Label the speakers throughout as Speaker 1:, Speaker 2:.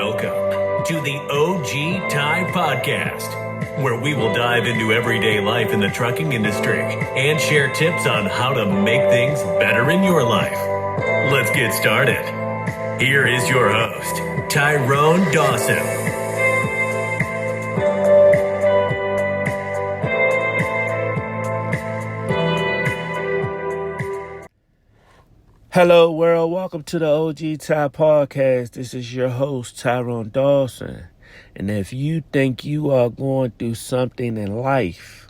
Speaker 1: Welcome to the OG Ty Podcast, where we will dive into everyday life in the trucking industry and share tips on how to make things better in your life. Let's get started. Here is your host, Tyrone Dawson.
Speaker 2: Hello world, welcome to the OG Ty Podcast. This is your host, Tyrone Dawson. And if you think you are going through something in life,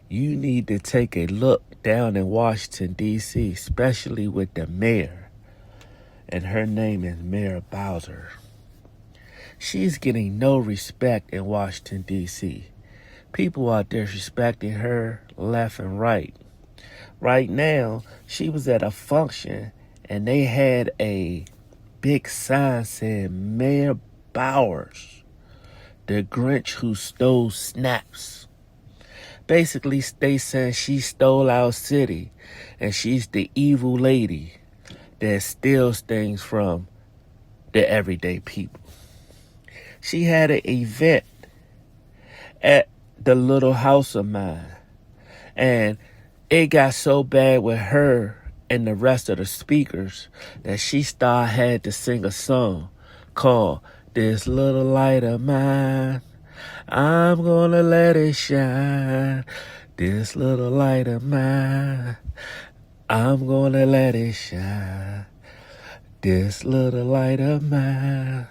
Speaker 2: you need to take a look down in Washington, D.C., especially with the mayor. And her name is Mayor Bowser. She's getting no respect in Washington, D.C. People are disrespecting her left and right. Right now, she was at a function and they had a big sign saying, Mayor Bowers, the Grinch who stole snaps. Basically, they saying she stole our city and she's the evil lady that steals things from the everyday people. She had an event at the little house of mine, and it got so bad with her and the rest of the speakers that she had to sing a song called This Little Light of Mine, I'm gonna let it shine. This little light of mine, I'm gonna let it shine. This little light of mine,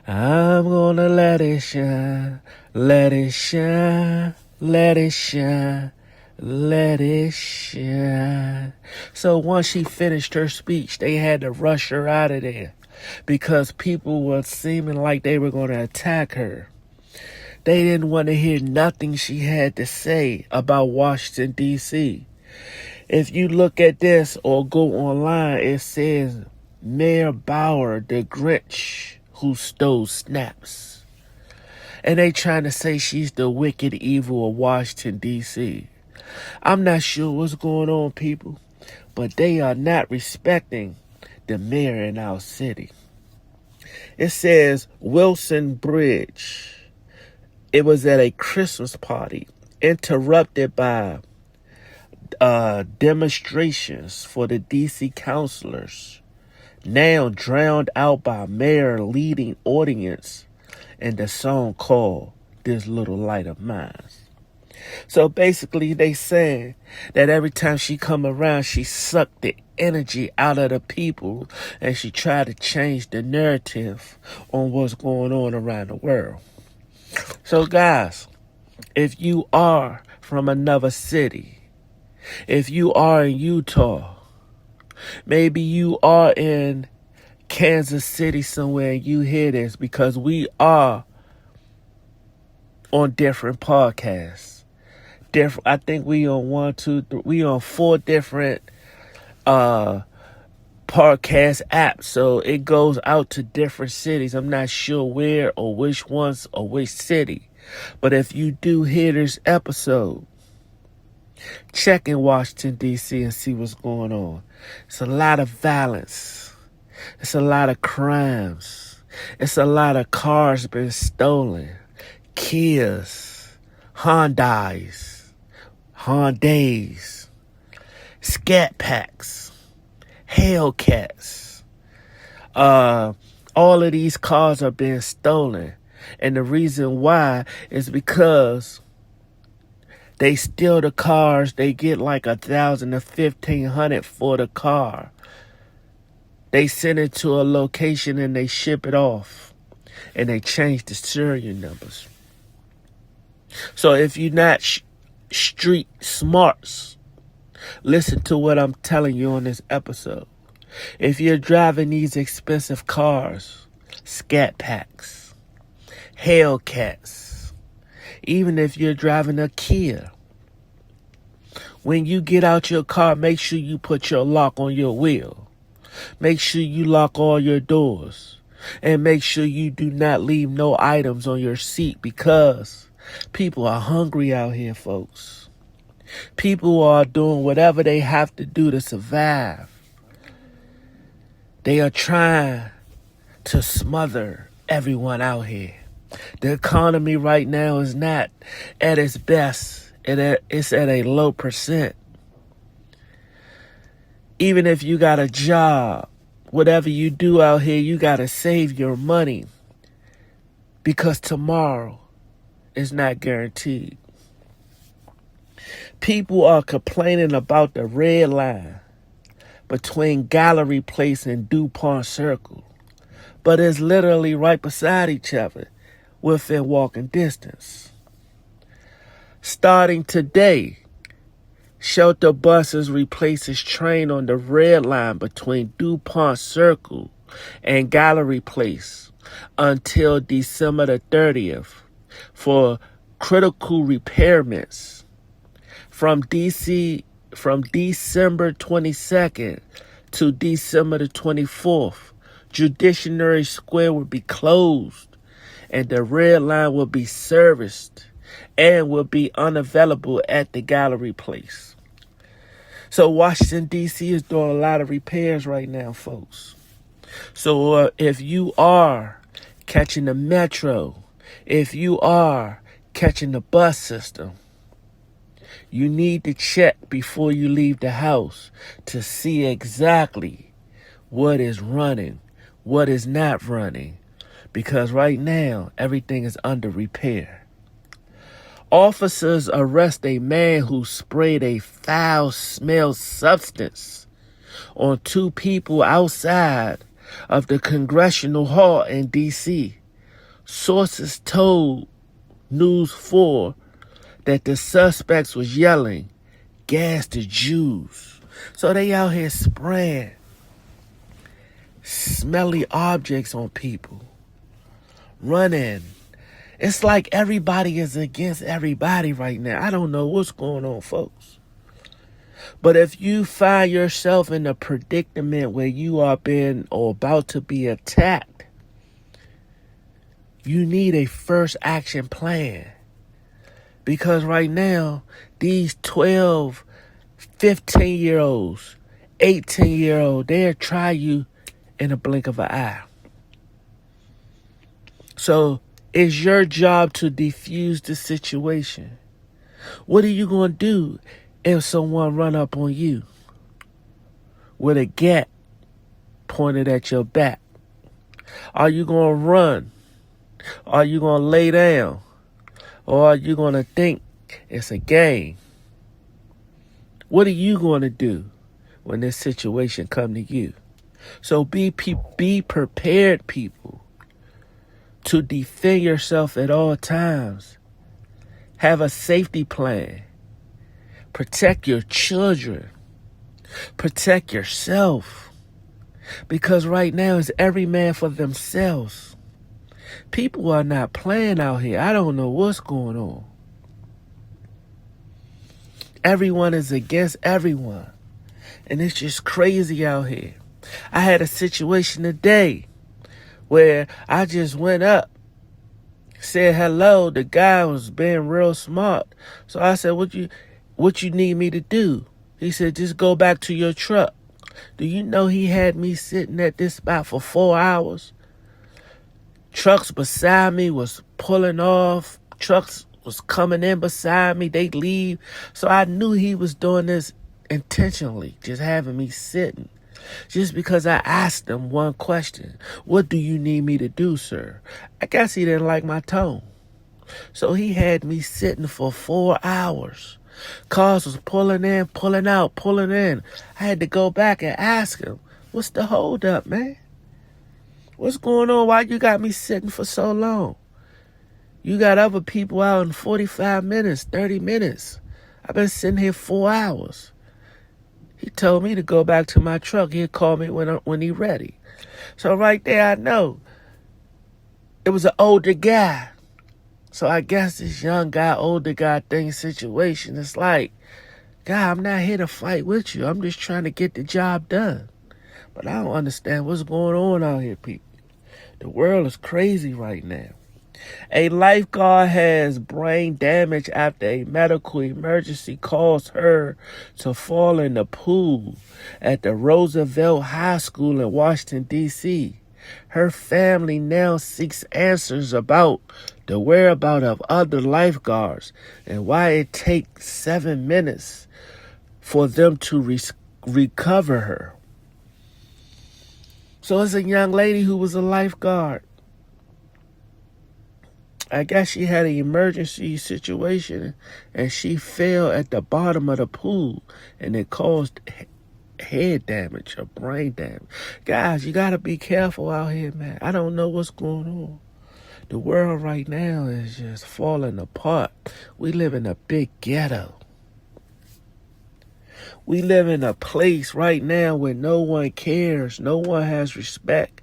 Speaker 2: I'm gonna let it shine. Let it shine, let it shine. Let it shine. So once she finished her speech, they had to rush her out of there because people were seeming like they were going to attack her. They didn't want to hear nothing she had to say about Washington, D.C. If you look at this or go online, it says Mayor Bowser, the Grinch who stole snaps. And they trying to say she's the wicked evil of Washington, D.C. I'm not sure what's going on, people, but they are not respecting the mayor in our city. It says Wilson Bridge. It was at a Christmas party interrupted by demonstrations for the DC councilors, now drowned out by mayor leading audience in the song called This Little Light of Mine. So basically they saying that every time she come around, she sucked the energy out of the people and she tried to change the narrative on what's going on around the world. So guys, if you are from another city, if you are in Utah, maybe you are in Kansas City somewhere and you hear this, because we are on different podcasts. I think we on 4 different podcast apps, so it goes out to different cities. I'm not sure where or which ones or which city, but if you do hear this episode, check in Washington, D.C. and see what's going on. It's a lot of violence. It's a lot of crimes. It's a lot of cars being stolen. Kias, Hyundais, Scat Packs, Hellcats. All of these cars are being stolen. And the reason why is because they steal the cars. They get like $1,000 to $1,500 for the car. They send it to a location and they ship it off. And they change the serial numbers. So if you're not street smarts, listen to what I'm telling you on this episode. If you're driving these expensive cars, Scat Packs, Hellcats, even if you're driving a Kia, when you get out your car, make sure you put your lock on your wheel. Make sure you lock all your doors. And make sure you do not leave no items on your seat, because people are hungry out here, folks. People are doing whatever they have to do to survive. They are trying to smother everyone out here. The economy right now is not at its best. It's at a low percent. Even if you got a job, whatever you do out here, you got to save your money because tomorrow is not guaranteed. People are complaining about the red line between Gallery Place and DuPont Circle, but it's literally right beside each other within walking distance. Starting today, Shelter Buses replaces train on the red line between DuPont Circle and Gallery Place until December the 30th for critical repairments. From December 22nd to December the 24th, Judiciary Square will be closed and the red line will be serviced and will be unavailable at the Gallery Place. So Washington, D.C. is doing a lot of repairs right now, folks. So if you are catching the metro, if you are catching the bus system, you need to check before you leave the house to see exactly what is running, what is not running, because right now everything is under repair. Officers arrest a man who sprayed a foul-smelled substance on two people outside of the Congressional Hall in D.C. Sources told News 4 that the suspects was yelling, "Gas the Jews." So they out here spraying smelly objects on people, running. It's like everybody is against everybody right now. I don't know what's going on, folks. But if you find yourself in a predicament where you are being or about to be attacked, you need a first action plan. Because right now, these 12, 15-year-olds, 18-year-olds, they'll try you in a blink of an eye. So it's your job to defuse the situation. What are you going to do if someone run up on you with a gat pointed at your back? Are you going to run? Are you going to lay down? Or are you going to think it's a game? What are you going to do when this situation come to you? So be prepared, people, to defend yourself at all times. Have a safety plan. Protect your children. Protect yourself. Because right now it's every man for themselves. People are not playing out here. I don't know what's going on. Everyone is against everyone. And it's just crazy out here. I had a situation today where I just went up, said hello. The guy was being real smart. So I said, what you need me to do? He said, just go back to your truck. Do you know he had me sitting at this spot for 4 hours? Trucks beside me was pulling off. Trucks was coming in beside me. They leave. So I knew he was doing this intentionally, just having me sitting. Just because I asked him one question. What do you need me to do, sir? I guess he didn't like my tone. So he had me sitting for 4 hours. Cars was pulling in, pulling out, pulling in. I had to go back and ask him, what's the hold up, man? What's going on? Why you got me sitting for so long? You got other people out in 45 minutes, 30 minutes. I've been sitting here 4 hours. He told me to go back to my truck. He'll call me when he ready. So right there, I know it was an older guy. So I guess this young guy, older guy thing situation, it's like, God, I'm not here to fight with you. I'm just trying to get the job done. But I don't understand what's going on out here, people. The world is crazy right now. A lifeguard has brain damage after a medical emergency caused her to fall in the pool at the Roosevelt High School in Washington, D.C. Her family now seeks answers about the whereabouts of other lifeguards and why it takes 7 minutes for them to recover her. So it's a young lady who was a lifeguard. I guess she had an emergency situation and she fell at the bottom of the pool and it caused head damage or brain damage. Guys, you got to be careful out here, man. I don't know what's going on. The world right now is just falling apart. We live in a big ghetto. We live in a place right now where no one cares. No one has respect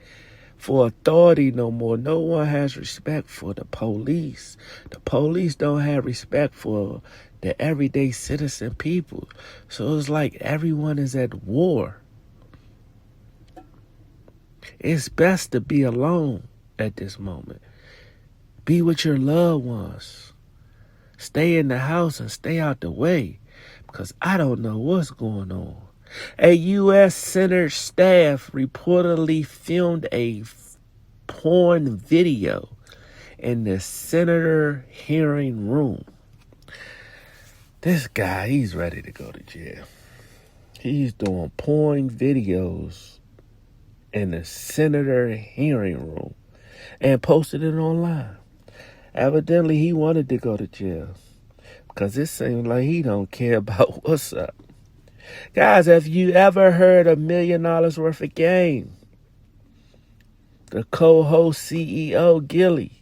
Speaker 2: for authority no more. No one has respect for the police. The police don't have respect for the everyday citizen people. So it's like everyone is at war. It's best to be alone at this moment. Be with your loved ones. Stay in the house and stay out the way because I don't know what's going on. A U.S. Senate staff reportedly filmed a porn video in the senator hearing room. This guy, he's ready to go to jail. He's doing porn videos in the senator hearing room and posted it online. Evidently, he wanted to go to jail because it seems like he don't care about what's up. Guys, have you ever heard of $1 million worth of game? The co-host CEO, Gilly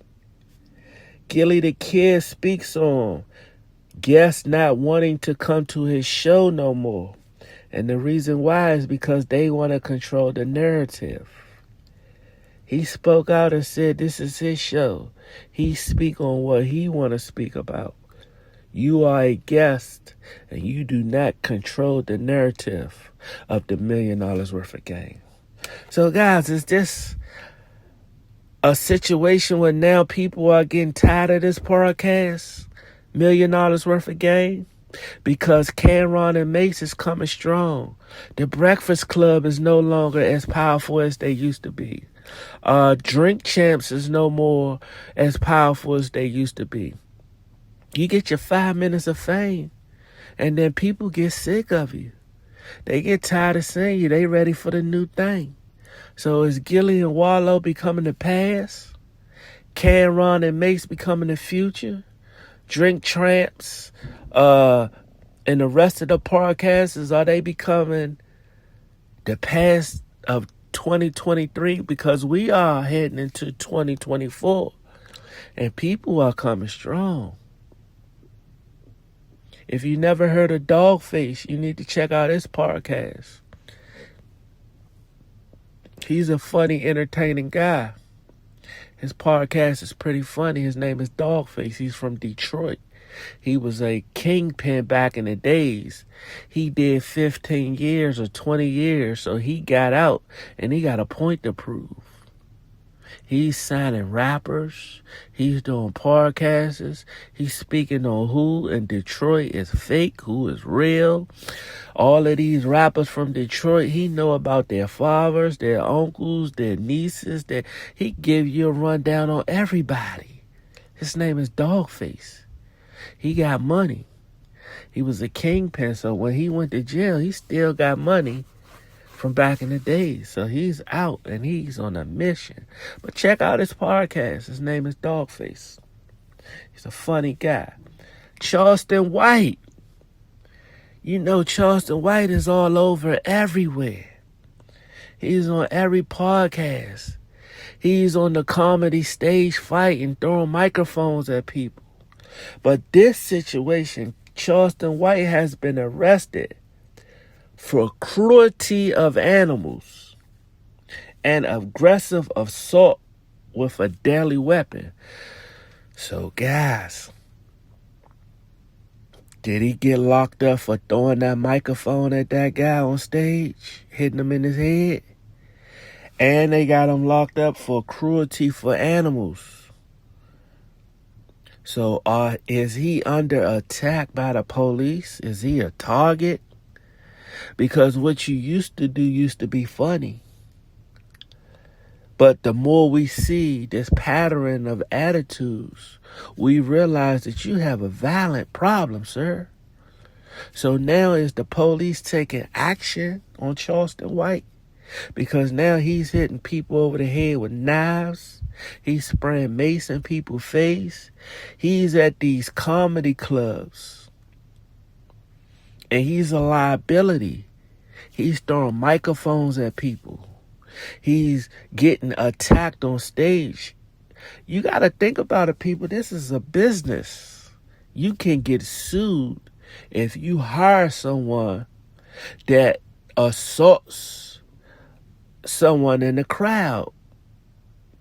Speaker 2: the Kid speaks on guests not wanting to come to his show no more. And the reason why is because they want to control the narrative. He spoke out and said this is his show. He speak on what he want to speak about. You are a guest, and you do not control the narrative of the $1 million worth of game. So, guys, is this a situation where now people are getting tired of this podcast? $1 million worth of game? Because Cameron and Mace is coming strong. The Breakfast Club is no longer as powerful as they used to be. Drink Champs is no more as powerful as they used to be. You get your 5 minutes of fame, and then people get sick of you. They get tired of seeing you. They ready for the new thing. So is Gilly and Wallow becoming the past? Cameron and Mace becoming the future? Drink Champs and the rest of the podcasts, are they becoming the past of 2023? Because we are heading into 2024, and people are coming strong. If you never heard of Dogface, you need to check out his podcast. He's a funny, entertaining guy. His podcast is pretty funny. His name is Dogface. He's from Detroit. He was a kingpin back in the days. He did 15 years or 20 years, so he got out, and he got a point to prove. He's signing rappers. He's doing podcasts. He's speaking on who in Detroit is fake, who is real. All of these rappers from Detroit, he know about their fathers, their uncles, their nieces. He give you a rundown on everybody. His name is Dogface. He got money. He was a kingpin, so when he went to jail, he still got money from back in the days. So he's out and he's on a mission. But check out his podcast. His name is Dogface. He's a funny guy. Charleston White. You know Charleston White is all over everywhere. He's on every podcast. He's on the comedy stage fighting, throwing microphones at people. But this situation, Charleston White has been arrested for cruelty of animals and aggressive assault with a deadly weapon. So, guys, did he get locked up for throwing that microphone at that guy on stage, hitting him in his head? And they got him locked up for cruelty for animals. So, is he under attack by the police? Is he a target? Because what you used to do used to be funny. But the more we see this pattern of attitudes, we realize that you have a violent problem, sir. So now is the police taking action on Charleston White? Because now he's hitting people over the head with knives. He's spraying mace in people's face. He's at these comedy clubs. And he's a liability. He's throwing microphones at people. He's getting attacked on stage. You got to think about it, people. This is a business. You can get sued if you hire someone that assaults someone in the crowd.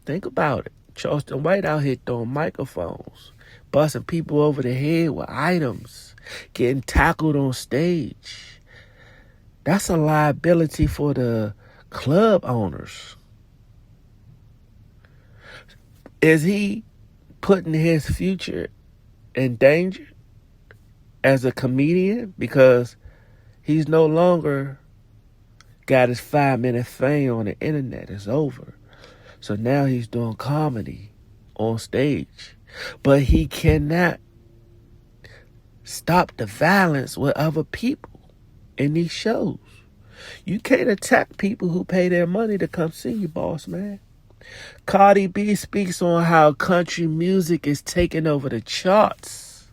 Speaker 2: Think about it. Charleston White out here throwing microphones, busting people over the head with items, getting tackled on stage. That's a liability for the club owners. Is he putting his future in danger as a comedian because he's no longer got his 5-minute fame on the internet? It's over. So now he's doing comedy on stage. But he cannot stop the violence with other people in these shows. You can't attack people who pay their money to come see you, boss man. Cardi B speaks on how country music is taking over the charts.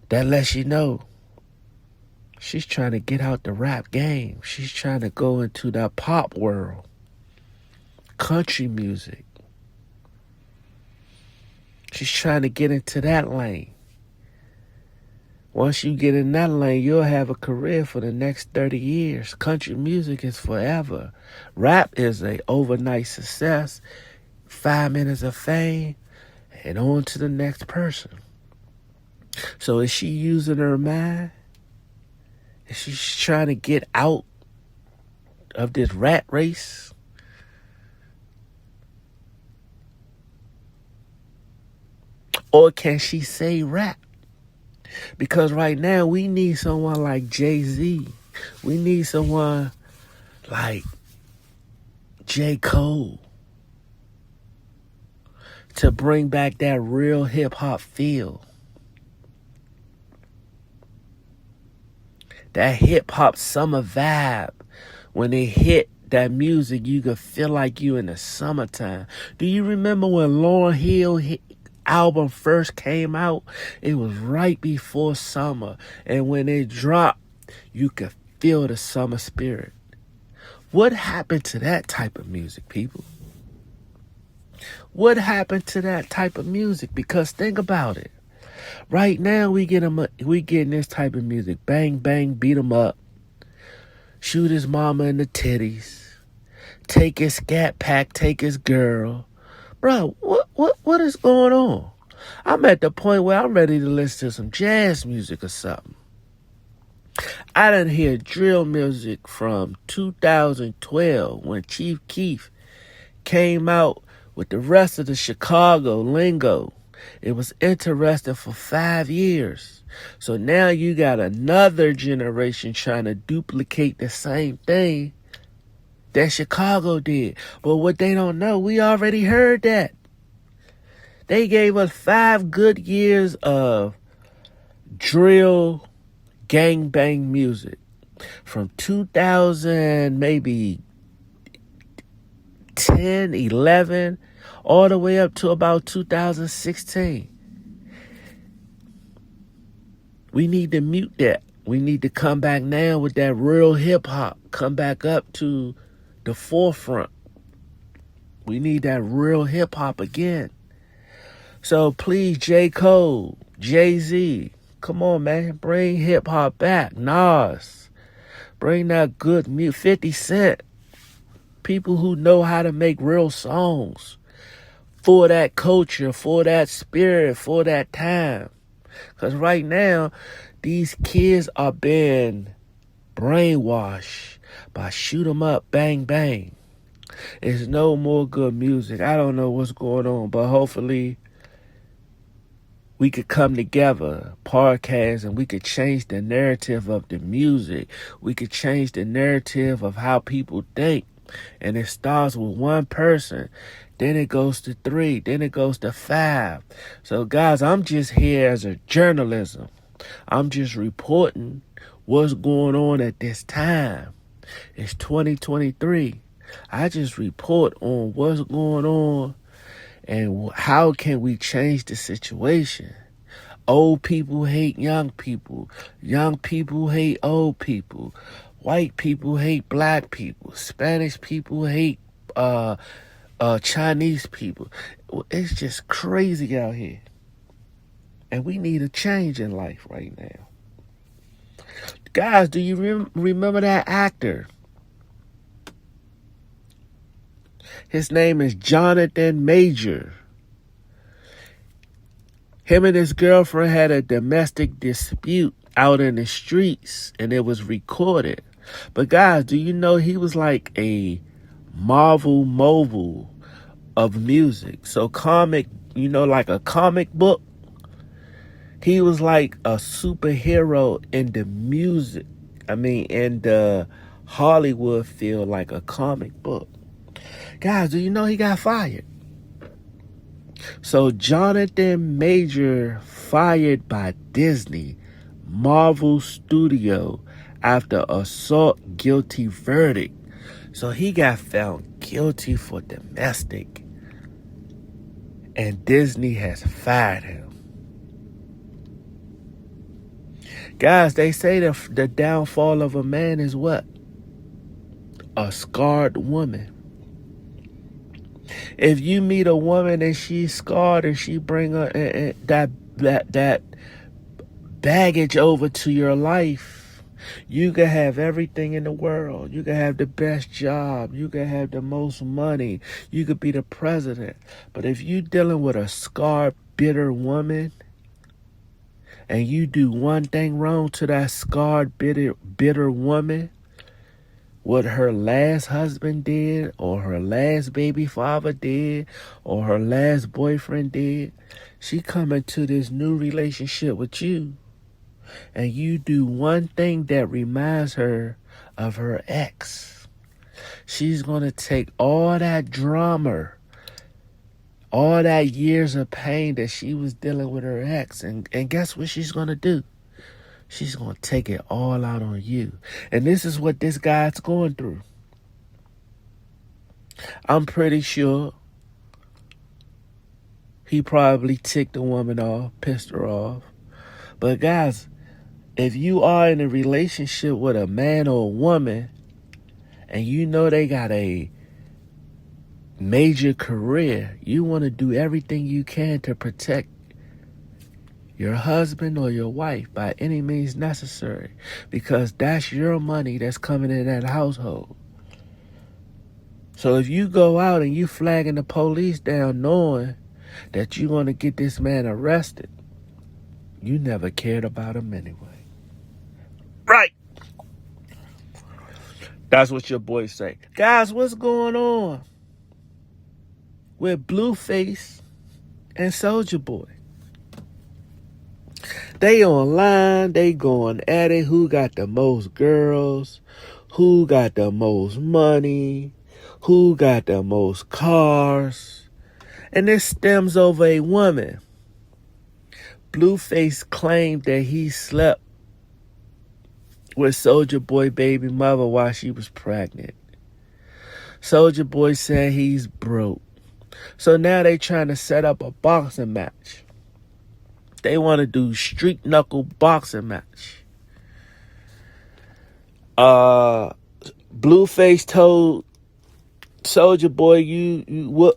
Speaker 2: That lets you know she's trying to get out the rap game. She's trying to go into that pop world. Country music. She's trying to get into that lane. Once you get in that lane, you'll have a career for the next 30 years. Country music is forever. Rap is a overnight success, 5 minutes of fame, and on to the next person. So is she using her mind? Is she trying to get out of this rat race? Or can she say rap? Because right now we need someone like Jay-Z. We need someone like J. Cole to bring back that real hip-hop feel. That hip-hop summer vibe. When they hit that music, you could feel like you in the summertime. Do you remember when Lauryn Hill album first came out? It was right before summer. And when it dropped, you could feel the summer spirit. What happened to that type of music, people? What happened to that type of music? Because think about it. Right now, we getting this type of music. Bang, bang, beat 'em up. Shoot his mama in the titties. Take his scat pack, take his girl. Bro, what is going on? I'm at the point where I'm ready to listen to some jazz music or something. I done hear drill music from 2012 when Chief Keef came out with the rest of the Chicago lingo. It was interesting for 5 years. So now you got another generation trying to duplicate the same thing that Chicago did. But what they don't know, we already heard that. They gave us 5 good years of drill gangbang music. From 2000, maybe 10, 11, all the way up to about 2016. We need to mute that. We need to come back now with that real hip hop. Come back up to the forefront. We need that real hip hop again. So please, J. Cole, Jay-Z, come on, man. Bring hip hop back. Nas, bring that good music. 50 Cent. People who know how to make real songs for that culture, for that spirit, for that time. Because right now, these kids are being brainwashed by shoot 'em up, bang, bang. There's no more good music. I don't know what's going on, but hopefully we could come together, podcast, and we could change the narrative of the music. We could change the narrative of how people think. And it starts with one person. Then it goes to 3. Then it goes to 5. So, guys, I'm just here as a journalism. I'm just reporting what's going on at this time. It's 2023. I just report on what's going on and how can we change the situation. Old people hate young people. Young people hate old people. White people hate black people. Spanish people hate Chinese people. It's just crazy out here. And we need a change in life right now. Guys, do you remember that actor? His name is Jonathan Major. Him and his girlfriend had a domestic dispute out in the streets, and it was recorded. But guys, do you know he was like a Marvel mogul of music? So comic, like a comic book. He was like a superhero in the music. In the Hollywood field, like a comic book. Guys, do you know he got fired? So Jonathan Major fired by Disney, Marvel Studio, after assault guilty verdict. So he got found guilty for domestic. And Disney has fired him. Guys, they say the downfall of a man is what? A scarred woman. If you meet a woman and she's scarred and she bring that baggage over to your life, you can have everything in the world. You can have the best job. You can have the most money. You could be the president. But if you dealing with a scarred, bitter woman, and you do one thing wrong to that scarred, bitter woman, what her last husband did, or her last baby father did, or her last boyfriend did, she come into this new relationship with you, and you do one thing that reminds her of her ex. She's going to take all that drama, all that years of pain that she was dealing with her ex, and guess what she's going to do? She's going to take it all out on you. And this is what this guy's going through. I'm pretty sure he probably ticked the woman off, pissed her off. But guys, if you are in a relationship with a man or a woman, and you know they got a major career, you want to do everything you can to protect your husband or your wife by any means necessary, because that's your money that's coming in that household. So if you go out and you flagging the police down knowing that you're going to get this man arrested, you never cared about him anyway. Right. That's what your boys say. Guys, what's going on with Blueface and Soulja Boy? They online, they going at it. Who got the most girls? Who got the most money? Who got the most cars? And this stems over a woman. Blueface claimed that he slept with Soulja Boy baby mother while she was pregnant. Soulja Boy said he's broke. So now they trying to set up a boxing match. They want to do street knuckle boxing match. Blueface told Soulja Boy, you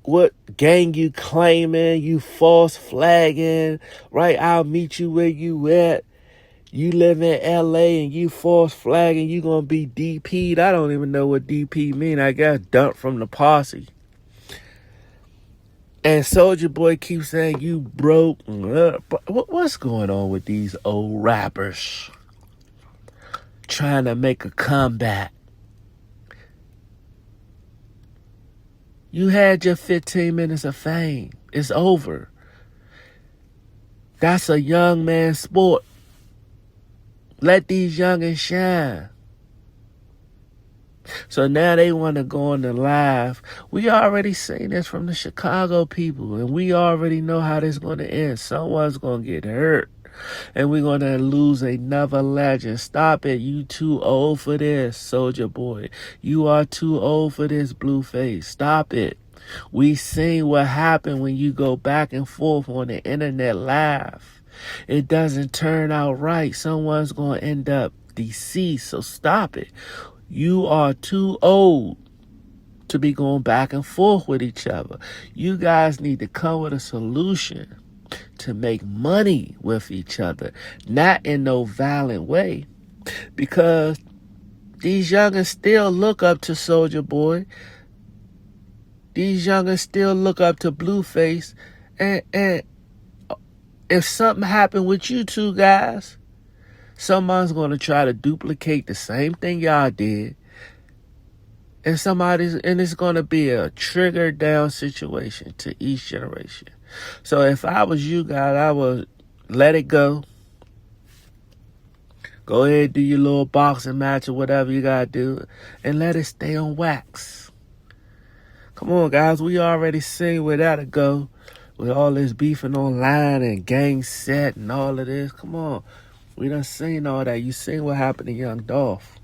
Speaker 2: what gang you claiming? You false flagging, right? I'll meet you where you at. You live in LA and you false flagging. You gonna be DP'd. I don't even know what DP mean. I guess dumped from the posse. And Soulja Boy keeps saying you broke. What's going on with these old rappers trying to make a comeback? You had your 15 minutes of fame. It's over. That's a young man's sport. Let these youngins shine. So now they want to go on the live. We already seen this from the Chicago people, and we already know how this is going to end. Someone's going to get hurt, and we're going to lose another legend. Stop it. You too old for this, Soulja Boy. You are too old for this, Blueface. Stop it. We seen what happened when you go back and forth on the internet live. It doesn't turn out right. Someone's going to end up deceased, so stop it. You are too old to be going back and forth with each other. You guys need to come with a solution to make money with each other, not in no violent way, because these youngins still look up to Soulja Boy. These youngins still look up to Blueface, and if something happened with you two guys, someone's going to try to duplicate the same thing y'all did. And it's going to be a trigger down situation to each generation. So if I was you guys, I would let it go. Go ahead, do your little boxing match or whatever you got to do, and let it stay on wax. Come on, guys. We already seen where that'll go with all this beefing online and gang set and all of this. Come on. We done seen all that. You seen what happened to Young Dolph.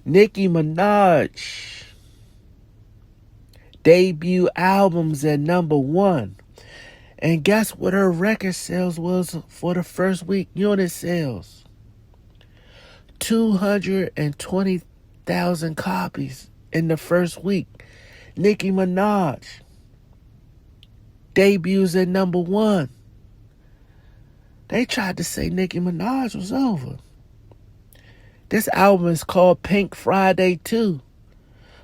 Speaker 2: Nicki Minaj. Debut albums at #1. And guess what her record sales was for the first week? Unit sales. 220,000 copies in the first week. Nicki Minaj. Debuts at #1. They tried to say Nicki Minaj was over. This album is called Pink Friday 2.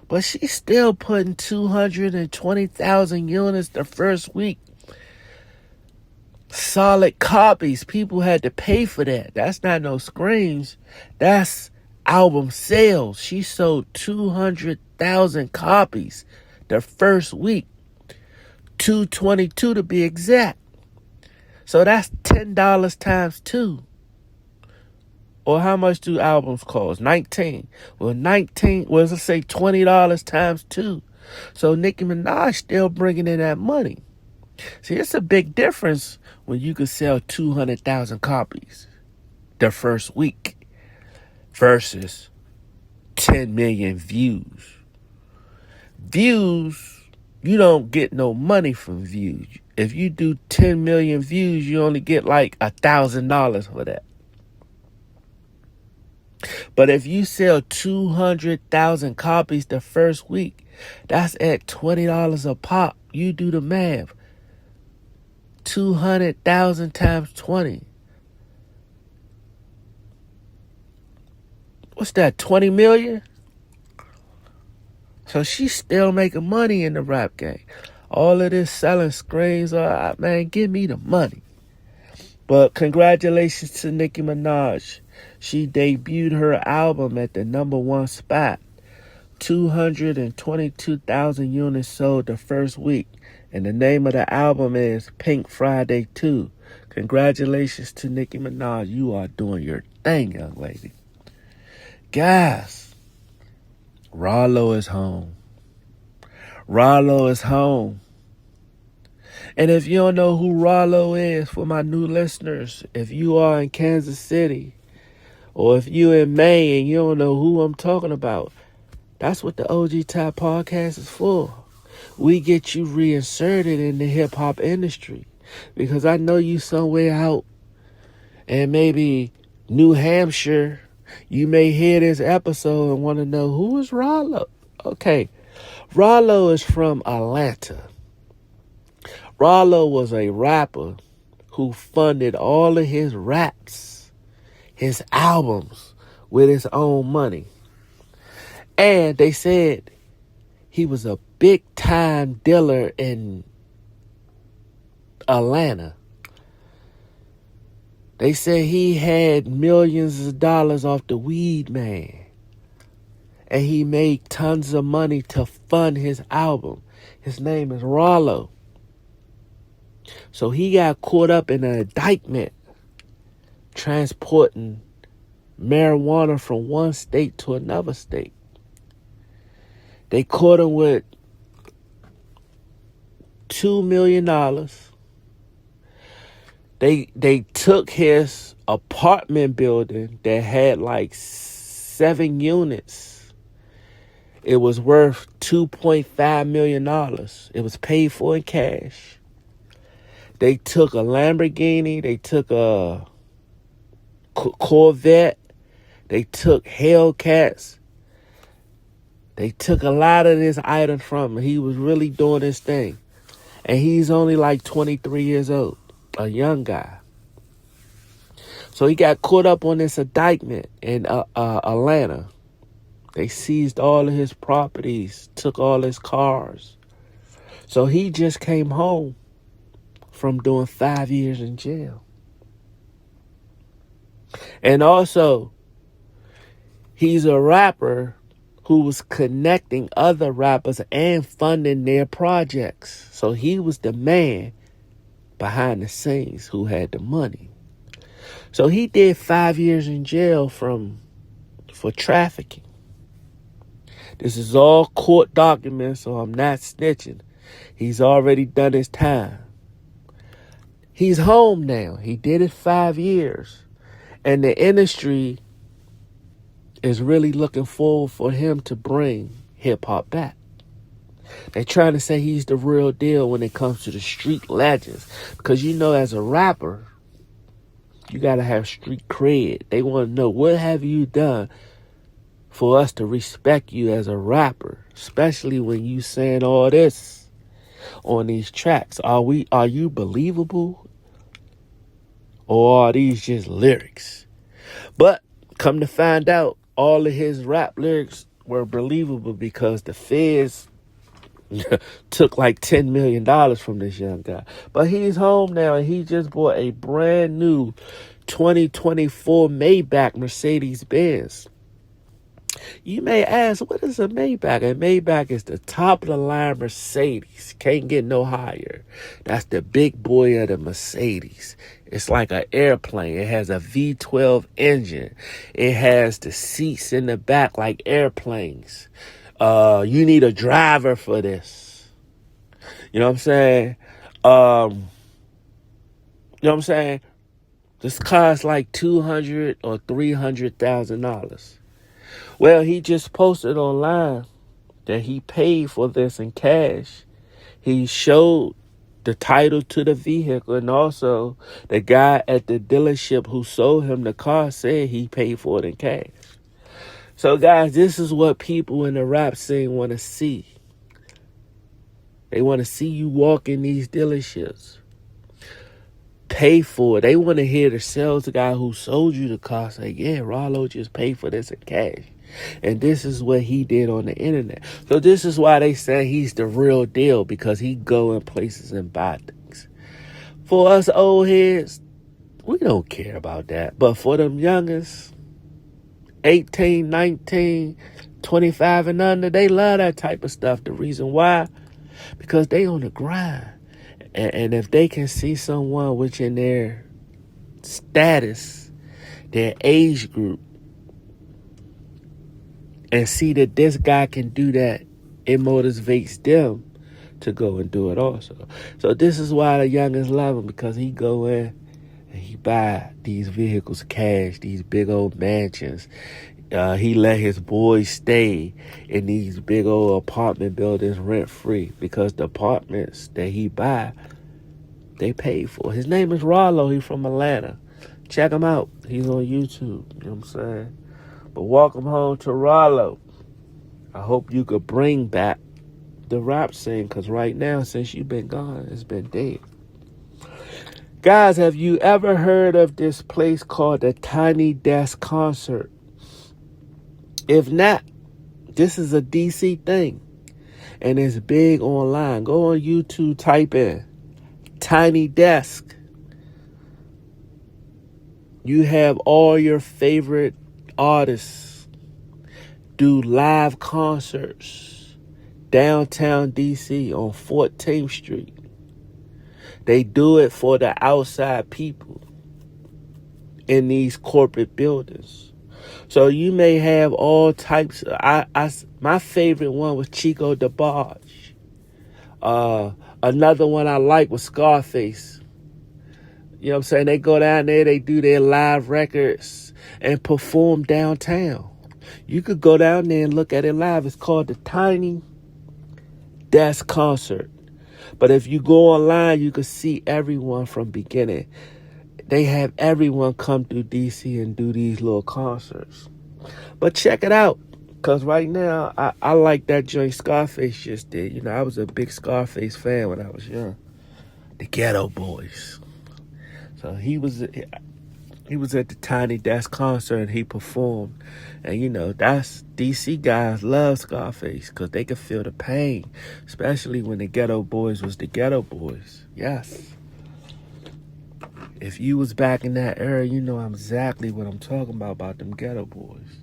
Speaker 2: But she's still putting 220,000 units the first week. Solid copies. People had to pay for that. That's not no screams. That's album sales. She sold 200,000 copies the first week. 222 to be exact. So that's $10 times 2. Or how much do albums cost? 19. Well, let's say $20 times 2. So Nicki Minaj still bringing in that money. See, it's a big difference when you could sell 200,000 copies the first week versus 10 million views. Views, you don't get no money from views. If you do 10 million views, you only get like $1,000 for that. But if you sell 200,000 copies the first week, that's at $20 a pop. You do the math. 200,000 times 20. What's that, 20 million? So she's still making money in the rap game. All of this selling screens, man, give me the money. But congratulations to Nicki Minaj. She debuted her album at the #1 spot. 222,000 units sold the first week. And the name of the album is Pink Friday 2. Congratulations to Nicki Minaj. You are doing your thing, young lady. Guys, Rollo is home. Rollo is home. And if you don't know who Rollo is, for my new listeners, if you are in Kansas City, or if you in Maine and you don't know who I'm talking about, that's what the OG Top Podcast is for. We get you reinserted in the hip-hop industry. Because I know you somewhere out in maybe New Hampshire, you may hear this episode and want to know, who is Rollo? Okay, Rollo is from Atlanta. Rollo was a rapper who funded all of his raps, his albums, with his own money. And they said he was a big-time dealer in Atlanta. They said he had millions of dollars off the weed man. And he made tons of money to fund his album. His name is Rollo. So he got caught up in an indictment transporting marijuana from one state to another state. They caught him with $2 million. They took his apartment building that had like 7 units. It was worth $2.5 million. It was paid for in cash. They took a Lamborghini. They took a Corvette. They took Hellcats. They took a lot of this items from him. He was really doing his thing. And he's only like 23 years old, a young guy. So he got caught up on this indictment in Atlanta. They seized all of his properties, took all his cars. So he just came home from doing 5 years in jail. And also, he's a rapper who was connecting other rappers and funding their projects. So he was the man behind the scenes who had the money. So he did 5 years in jail for trafficking. This is all court documents, so I'm not snitching. He's already done his time. He's home now. He did it 5 years. And the industry is really looking forward for him to bring hip-hop back. They're trying to say he's the real deal when it comes to the street legends. Because, you know, as a rapper, you got to have street cred. They want to know, what have you done for us to respect you as a rapper? Especially when you saying all this on these tracks. Are you believable? Or are these just lyrics? But come to find out, all of his rap lyrics were believable because the feds took like $10 million from this young guy. But he's home now, and he just bought a brand new 2024 Maybach Mercedes-Benz. You may ask, what is a Maybach? A Maybach is the top of the line Mercedes. Can't get no higher. That's the big boy of the Mercedes. It's like an airplane. It has a V12 engine. It has the seats in the back like airplanes. You need a driver for this. You know what I'm saying? You know what I'm saying? This costs like $200,000 or $300,000. Well, he just posted online that he paid for this in cash. He showed the title to the vehicle, and also the guy at the dealership who sold him the car said he paid for it in cash. So, guys, this is what people in the rap scene want to see. They want to see you walk in these dealerships. Pay for it. They want to hear the sales guy who sold you the car say, yeah, Rollo just paid for this in cash. And this is what he did on the internet. So this is why they say he's the real deal, because he go in places and buy things. For us old heads, we don't care about that. But for them youngest, 18, 19, 25 and under, they love that type of stuff. The reason why? Because they on the grind. And if they can see someone which in their status, their age group, and see that this guy can do that, it motivates them to go and do it also. So this is why the youngest love him, because he go in and he buy these vehicles cash, these big old mansions. He let his boys stay in these big old apartment buildings rent free, because the apartments that he buy, they pay for. His name is Rollo. He's from Atlanta. Check him out. He's on YouTube. You know what I'm saying? But welcome home to Rollo. I hope you could bring back the rap scene, because right now, since you've been gone, it's been dead. Guys, have you ever heard of this place called the Tiny Desk Concert? If not, this is a DC thing, and it's big online. Go on YouTube, type in Tiny Desk. You have all your favorite artists do live concerts downtown DC on 14th Street. They do it for the outside people in these corporate buildings. So you may have all types. My favorite one was Chico DeBarge. Another one I like was Scarface. You know what I'm saying? They go down there, they do their live records and perform downtown. You could go down there and look at it live. It's called the Tiny Desk Concert. But if you go online, you can see everyone from beginning. They have everyone come through DC and do these little concerts. But check it out, because right now, I like that joint Scarface just did. You know, I was a big Scarface fan when I was young. The Ghetto Boys. So he was at the Tiny Desk concert and he performed. And, you know, that's DC guys love Scarface because they could feel the pain, especially when the Ghetto Boys was the Ghetto Boys. Yes. If you was back in that era, you know exactly what I'm talking about them Ghetto Boys.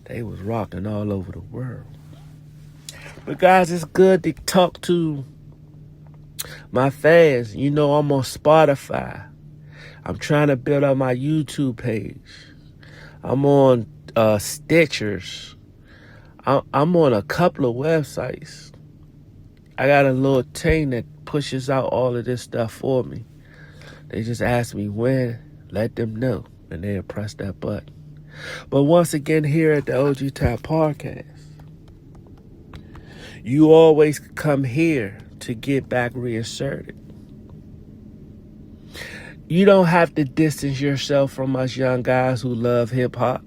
Speaker 2: They was rocking all over the world. But guys, it's good to talk to my fans. You know, I'm on Spotify. I'm trying to build up my YouTube page. I'm on Stitchers. I'm on a couple of websites. I got a little team that pushes out all of this stuff for me. They just ask me when, let them know, and they'll press that button. But once again, here at the OG Type Podcast, you always come here to get back reinserted. You don't have to distance yourself from us young guys who love hip-hop.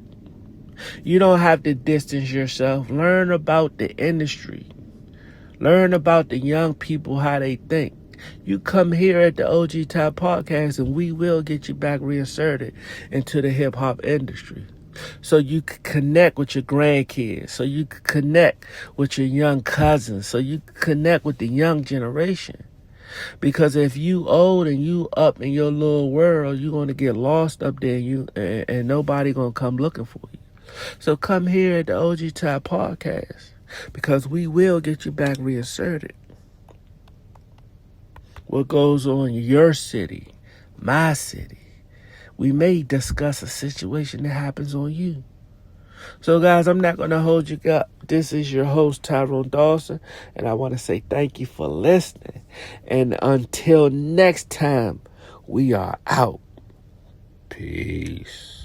Speaker 2: You don't have to distance yourself. Learn about the industry. Learn about the young people, how they think. You come here at the OG Type Podcast and we will get you back reinserted into the hip-hop industry. So you can connect with your grandkids. So you can connect with your young cousins. So you can connect with the young generation. Because if you old and you up in your little world, you're going to get lost up there and nobody going to come looking for you. So come here at the OG Type Podcast because we will get you back reinserted. What goes on in your city, my city, we may discuss a situation that happens on you. So, guys, I'm not going to hold you up. This is your host, Tyrone Dawson, and I want to say thank you for listening. And until next time, we are out. Peace.